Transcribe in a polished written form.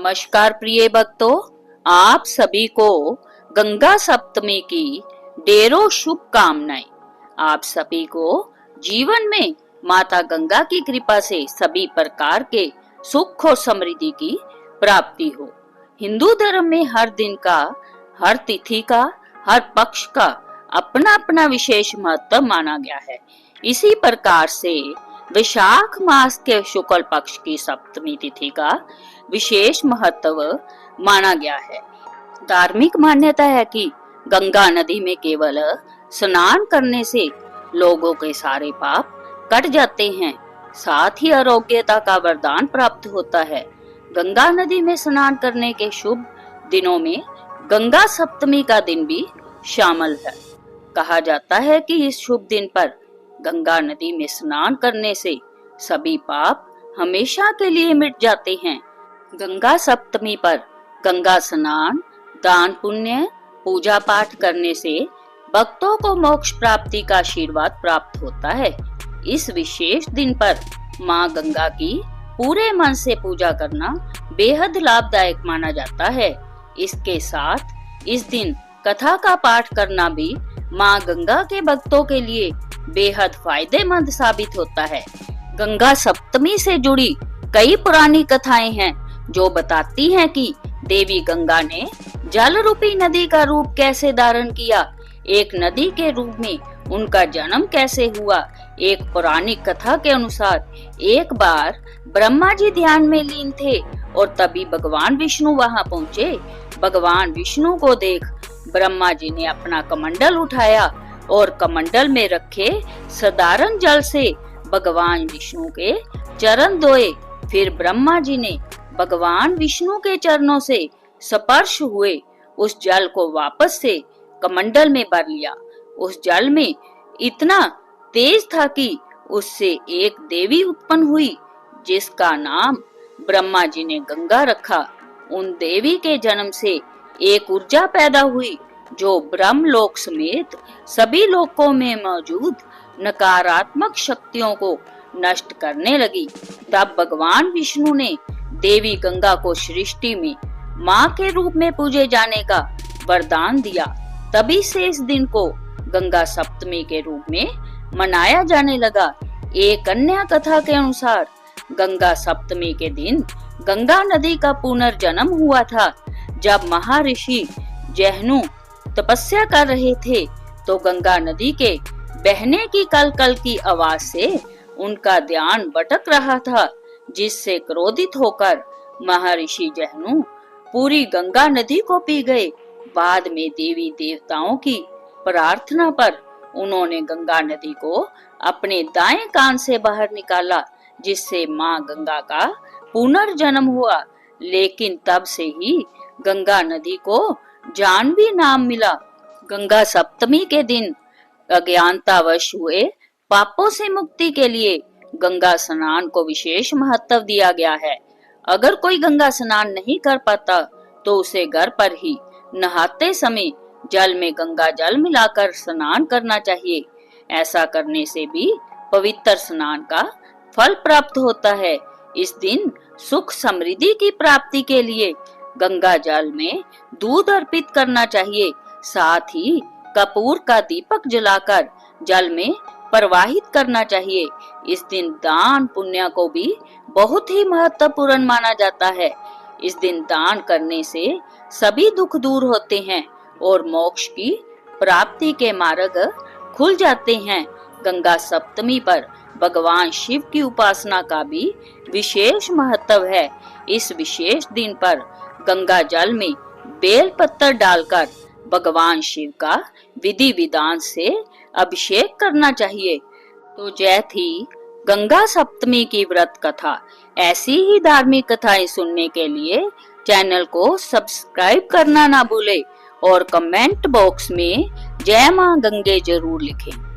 नमस्कार प्रिय भक्तों, आप सभी को गंगा सप्तमी की ढेरों शुभकामनाएं। आप सभी को जीवन में माता गंगा की कृपा से सभी प्रकार के सुख और समृद्धि की प्राप्ति हो। हिंदू धर्म में हर दिन का, हर तिथि का, हर पक्ष का अपना अपना विशेष महत्व माना गया है। इसी प्रकार से वैशाख मास के शुक्ल पक्ष की सप्तमी तिथि का विशेष महत्व माना गया है। धार्मिक मान्यता है कि गंगा नदी में केवल स्नान करने से लोगों के सारे पाप कट जाते हैं, साथ ही आरोग्यता का वरदान प्राप्त होता है। गंगा नदी में स्नान करने के शुभ दिनों में गंगा सप्तमी का दिन भी शामिल है। कहा जाता है कि इस शुभ दिन पर गंगा नदी में स्नान करने से सभी पाप हमेशा के लिए मिट जाते हैं। गंगा सप्तमी पर गंगा स्नान, दान पुण्य, पूजा पाठ करने से भक्तों को मोक्ष प्राप्ति का आशीर्वाद प्राप्त होता है। इस विशेष दिन पर माँ गंगा की पूरे मन से पूजा करना बेहद लाभदायक माना जाता है। इसके साथ इस दिन कथा का पाठ करना भी माँ गंगा के भक्तों के लिए बेहद फायदेमंद साबित होता है। गंगा सप्तमी से जुड़ी कई पुरानी कथाएं हैं जो बताती हैं कि देवी गंगा ने जल रूपी नदी का रूप कैसे धारण किया, एक नदी के रूप में उनका जन्म कैसे हुआ। एक पौराणिक कथा के अनुसार एक बार ब्रह्मा जी ध्यान में लीन थे और तभी भगवान विष्णु वहां पहुंचे। भगवान विष्णु को देख ब्रह्मा जी ने अपना कमंडल उठाया और कमंडल में रखे साधारण जल से भगवान विष्णु के चरण धोए। फिर ब्रह्मा जी ने भगवान विष्णु के चरणों से स्पर्श हुए उस जल को वापस से कमंडल में भर लिया। उस जल में इतना तेज था कि उससे एक देवी उत्पन्न हुई जिसका नाम ब्रह्मा जी ने गंगा रखा। उन देवी के जन्म से एक ऊर्जा पैदा हुई जो ब्रह्मलोक समेत सभी लोकों में मौजूद नकारात्मक शक्तियों को नष्ट करने लगी। तब भगवान विष्णु ने देवी गंगा को सृष्टि में माँ के रूप में पूजे जाने का वरदान दिया। तभी से इस दिन को गंगा सप्तमी के रूप में मनाया जाने लगा। एक अन्य कथा के अनुसार गंगा सप्तमी के दिन गंगा नदी का पुनर्जन्म हुआ था। जब महर्षि जहनु तपस्या कर रहे थे तो गंगा नदी के बहने की कलकल की आवाज से उनका ध्यान भटक रहा था, जिससे क्रोधित होकर महर्षि जहनु पूरी गंगा नदी को पी गए। बाद में देवी देवताओं की प्रार्थना पर उन्होंने गंगा नदी को अपने दाएं कान से बाहर निकाला, जिससे माँ गंगा का पुनर्जन्म हुआ। लेकिन तब से ही गंगा नदी को जाह्नवी नाम मिला। गंगा सप्तमी के दिन अज्ञानतावश हुए पापों से मुक्ति के लिए गंगा स्नान को विशेष महत्व दिया गया है। अगर कोई गंगा स्नान नहीं कर पाता तो उसे घर पर ही नहाते समय जल में गंगा जल मिलाकर स्नान करना चाहिए। ऐसा करने से भी पवित्र स्नान का फल प्राप्त होता है। इस दिन सुख समृद्धि की प्राप्ति के लिए गंगा जल में दूध अर्पित करना चाहिए। साथ ही कपूर का दीपक जलाकर जल में प्रवाहित करना चाहिए। इस दिन दान पुण्य को भी बहुत ही महत्वपूर्ण माना जाता है। इस दिन दान करने से सभी दुख दूर होते हैं और मोक्ष की प्राप्ति के मार्ग खुल जाते हैं। गंगा सप्तमी पर भगवान शिव की उपासना का भी विशेष महत्व है। इस विशेष दिन पर गंगा जल में बेल पत्तर डालकर भगवान शिव का विधि विधान से अभिषेक करना चाहिए। तो जय थी गंगा सप्तमी की व्रत कथा। ऐसी ही धार्मिक कथाएं सुनने के लिए चैनल को सब्सक्राइब करना ना भूले और कमेंट बॉक्स में जय मां गंगे जरूर लिखें।